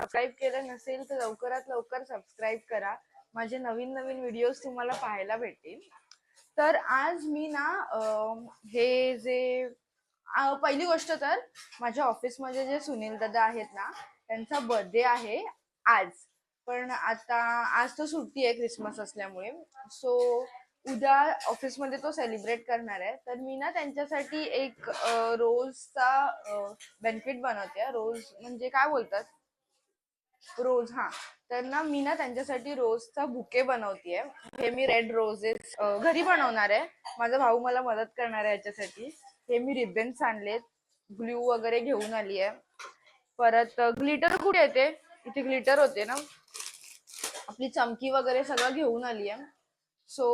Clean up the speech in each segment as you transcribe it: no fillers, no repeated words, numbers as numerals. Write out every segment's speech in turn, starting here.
Subscribe केलं नसेल तर लवकरात लवकर सबस्क्राईब करा. माझे नवीन नवीन व्हिडिओज तुम्हाला पाहायला भेटतील. तर आज मी ना हे जे पहिली गोष्ट तर माझ्या ऑफिसमध्ये जे सुनील दादा आहेत ना त्यांचा बर्थडे आहे आज. पण आता आज तो सुट्टी आहे क्रिसमस असल्यामुळे. सो उद्या ऑफिसमध्ये तो सेलिब्रेट करणार आहे. तर मी ना त्यांच्यासाठी एक रोजचा बेनिफिट बनवते. रोज म्हणजे काय बोलतात, रोज. हा, तर ना मी ना त्यांच्यासाठी रोजचा बुके बनवतेय. हे मी रेड रोजेस घरी बनवणार आहे. माझा भाऊ मला मदत करणार आहे याच्यासाठी. हे मी रिबन्स आणलेत, ग्लू वगैरे घेऊन आली आहे. परत ग्लिटर कुठे येते, इथे ग्लिटर होते ना, आपली चमकी वगैरे सगळं घेऊन आली आहे. सो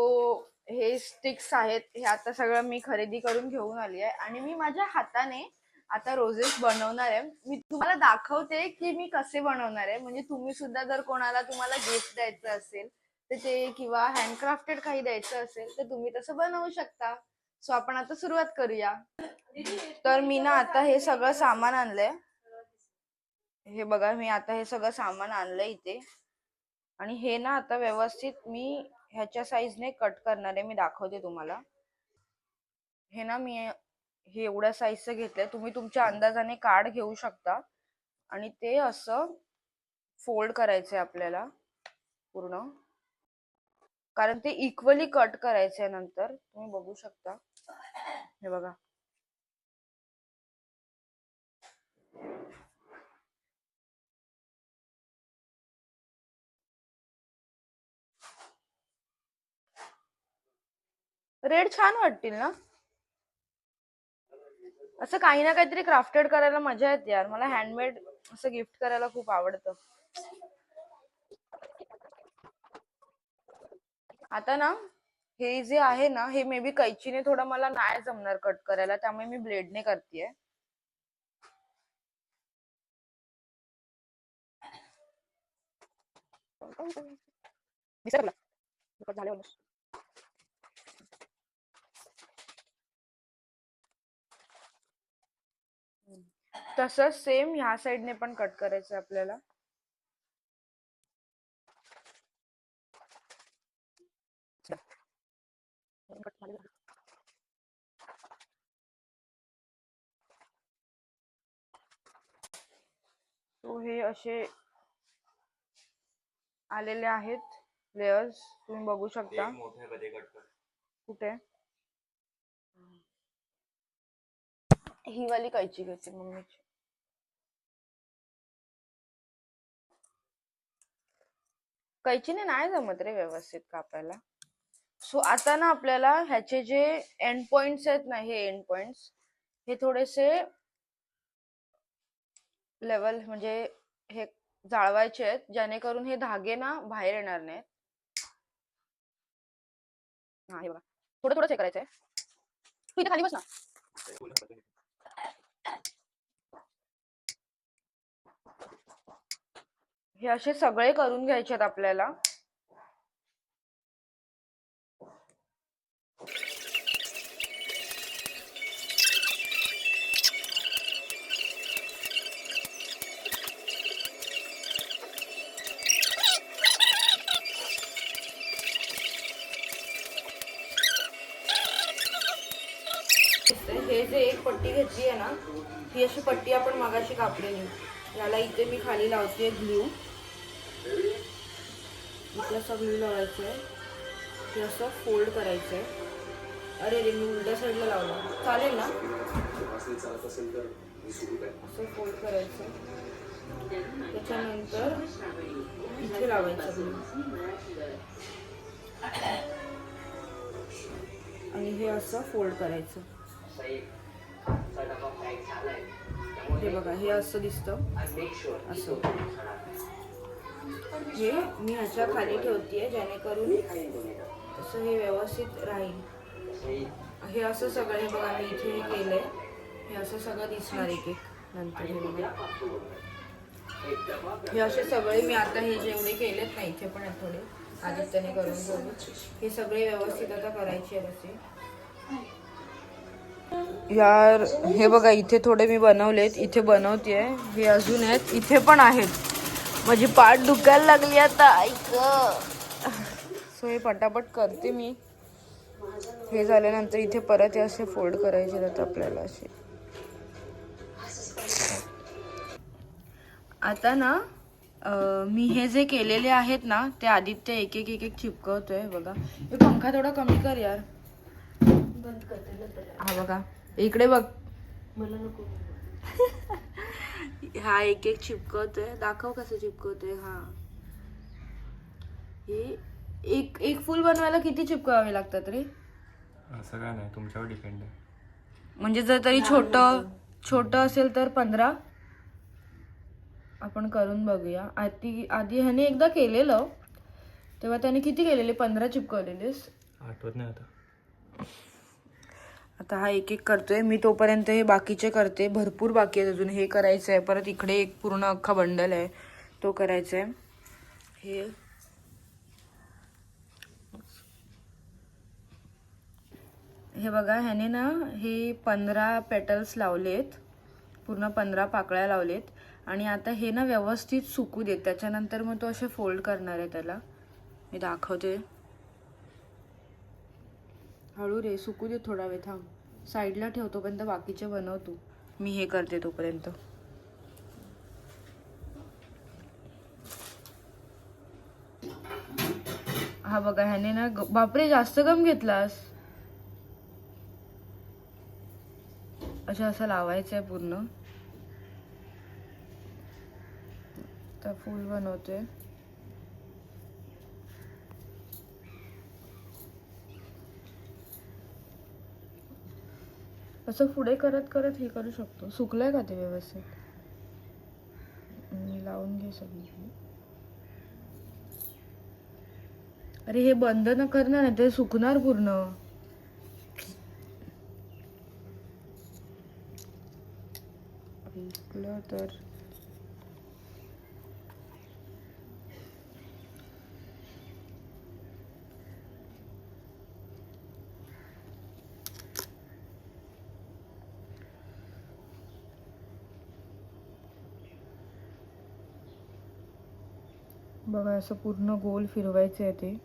हे स्टिक्स आहेत, हे आता सगळं मी खरेदी करून घेऊन आली आहे. आणि मी माझ्या हाताने आता रोजेस बनवणार आहे. मी तुम्हाला दाखवते की मी कसे बनवणार आहे. म्हणजे तुम्ही सुद्धा जर कोणाला तुम्हाला गिफ्ट द्यायचं असेल तर ते, किंवा हँडक्राफ्टेड काही द्यायचं असेल तर तुम्ही तसं बनवू शकता. सो आपण आता सुरुवात करूया. तर मी ना आता हे सगळं सामान आणलंय. हे बघा, मी आता हे सगळं सामान आणलंय इथे. आणि हे ना आता व्यवस्थित मी ह्याच्या साईजने कट करणार आहे. मी दाखवते तुम्हाला. हे ना मी हे एवढ्या साईजचं घेतलंय. तुम्ही तुमच्या अंदाजाने कार्ड घेऊ शकता. आणि ते असं फोल्ड करायचंय आपल्याला पूर्ण, कारण ते इक्वली कट करायचंय. नंतर तुम्ही बघू शकता, हे बघा. रेड छान वाटतील ना. असं काही ना काहीतरी क्राफ्टेड करायला मजा येते यार. मला हँडमेड असं गिफ्ट करायला खूप आवडतं. आता ना हे जे आहे ना, हे मे बी कैचीने थोडं मला नाही जमणार कट करायला, त्यामुळे मी ब्लेडने करतेय. तसंच सेम ह्या साईडने पण कट करायचं आपल्याला. तो हे असे आलेले आहेत लेयर्स, तुम्ही बघू शकता. कुठे ही वाली कैची घ्यायची मम्मीची. कैचीने नाही जमत रे व्यवस्थित कापायला. सो आता ना आपल्याला ह्याचे जे एंड पॉइंट्स आहेत ना, हे एंड पॉइंट्स हे थोडेसे लेवल म्हणजे हे जाळवायचे आहेत, जेणेकरून हे धागे ना बाहेर येणार नाहीत. हा, हे बघा, थोडं थोडंच हे करायचंय. तू इथे खाली बस ना. हे असे सगळे करून घ्यायचे आहेत आपल्याला. हे जे एक पट्टी घेतली आहे ना, ही अशी पट्टी आपण मगाशी कापलेली, याला इथे मी खाली लावते ग्लू. इथे असं ग्लू लावायचंय, हे असं फोल्ड करायचंय. अरे रे, मी उलट्या साईडला लावलं, चालेल ना? असं फोल्ड करायचं. त्याच्यानंतर इथे लावायचं ग्लू. आणि हे असं फोल्ड करायचं. हे बघा, हे असं दिसतं. असं हे मी ह्याच्या खाली ठेवतेय, जेणेकरून असं हे व्यवस्थित राहील. हे असं सगळे बघा, मी इथे केलंय, हे असं सगळं दिसणार एक एक नंतर. हे बघा, हे असे सगळे मी आता हे जेवढे केलेत ना, इथे पण थोडे आदित्यने करून घेऊ. हे सगळे व्यवस्थित आता करायचे आहेत असे. यार हे बघा, इथे थोडे मी बनवलेत, इथे बनवतेय. हे अजून आहेत, इथे पण आहेत. माझी पाठ दुखायला लागली आता ऐक. सो हे पटापट करते मी. हे झाल्यानंतर इथे परत हे असे फोल्ड करायचे आहेत आपल्याला असे. आता ना मी हे जे केलेले आहेत ना ते आदित्य एक एक एक एक चिपकवतोय बघा. हे पंखा थोडा कमी कर यार. बंद करते. हा बघा इकडे बघ. मला नको. हा एक एक चिपकवतोय. दाखव कसं चिपकवतोय. हा हे एक एक फुल बनवायला किती चिपकावे लागतात रे? असं काय नाही, तुमच्यावर डिपेंड आहे. म्हणजे जर तरी छोटं असेल तर 15. आपण करून बघूया. आधी ह्याने एकदा केलेलं तेव्हा त्याने किती केलेले? 15 चिपकवलेलेस. आठवत नाही आता. आता हा एक एक करतोय मी. तोपर्यंत हे बाकीचे करते. भरपूर बाकी आहेत अजून. हे करायचं आहे. परत इकडे एक पूर्ण अख्खा बंडल आहे तो करायचा आहे. हे बघा ह्याने ना हे 15 पेटल्स लावलेत. पूर्ण 15 पाकळ्या लावलेत. आणि आता हे ना व्यवस्थित सुकू देत. त्याच्यानंतर मग तो असे फोल्ड करणार आहे त्याला. मी दाखवते. हळू रे, सुकू दे थोडा वेळ. थांब साईडला ठेव तोपर्यंत बाकीचे बनवतो. मी हे करते तोपर्यंत. हा बघा ह्याने ना बापरे जास्त गम घेतलास. असं लावायचं आहे पूर्ण. तर फुल बनवते. असं पुढे करत करत हे करू शकतो. सुकलंय का ते व्यवस्थित? लावून घे सगळी. अरे हे बंद न करणार नाही ते सुकणार पूर्ण. तर बघा असं पूर्ण गोल फिरवायचं आहे ते.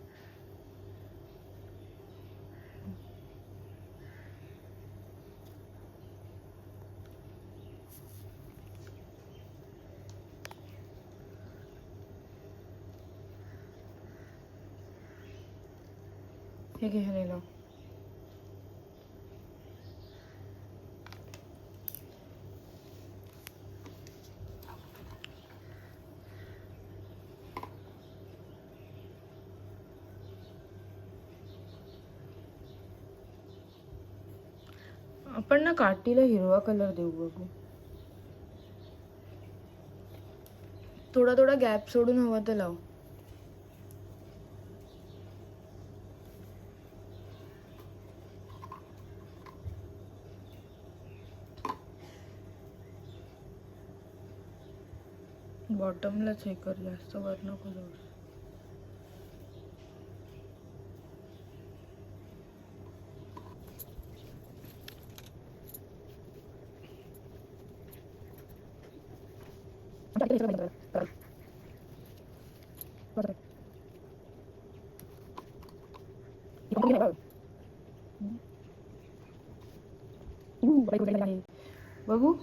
हे घे ह्याने लाव. आपण ना काठीला हिरवा कलर देऊ बघू. थोडा थोडा गॅप सोडून हवा तर लाव. बॉटमलाच हे कर, जास्त वर नको जाऊ. बघू.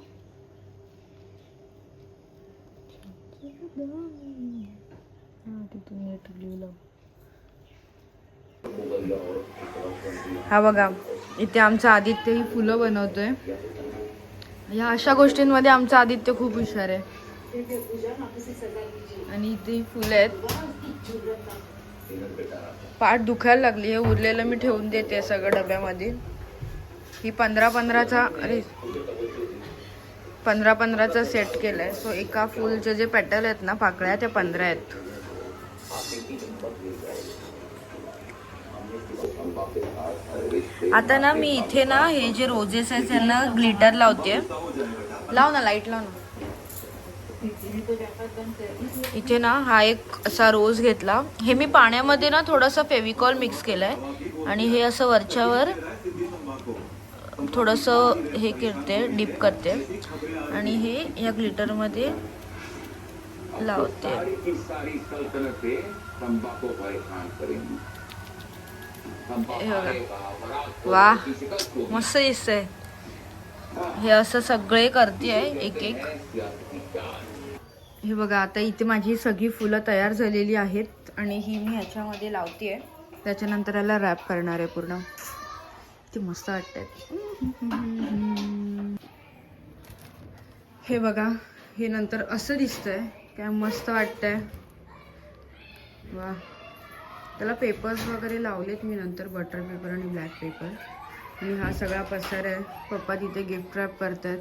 तिथून नीट लिहिलं. हा बघा इथे आमचा आदित्य ही फुलं बनवतोय. ह्या अशा गोष्टींमध्ये आमचा आदित्य खूप हुशार आहे. आणि इथे फुलं आहेत. पाठ दुखायला लागली. हे उरलेलं मी ठेवून देते सगळं डब्यामध्ये. ही 15-15चा 15-15चा सेट केलाय. सो एका फुलचे जे पेटल आहेत ना पाकळ्या त्या 15 आहेत. आता ना मी इथे ना हे जे रोजेस आहेत त्यांना ग्लिटर लावते. लाव ना लाईट लाव ना. इथे ना हा एक असा रोज घेतला. हे मी पाण्यामध्ये ना थोडासा फेविकॉल मिक्स केलाय आणि हे असं वरच्यावर थोडंसं हे करते, डिप करते आणि हे या ग्लिटरमध्ये लावते. सारी की सारी सल्तनतें तंबाकू परेशान करेंगी. हे बघा. वा मस्त दिसतंय. हे असं सगळे करते एक एक. हे बघा आता इथे माझी सगळी फुलं तयार झालेली आहेत आणि ही मी ह्याच्यामध्ये लावते. त्याच्यानंतर याला रॅप करणार आहे पूर्ण. ते मस्त वाटतंय. हे बघा हे नंतर असं दिसतंय. काय मस्त वाटतंय. वा. त्याला पेपर्स वगैरे लावलेत मी नंतर, बटर पेपर आणि ब्लॅक पेपर. आणि हा सगळा पसार आहे. पप्पा तिथे गिफ्ट रॅप करतात.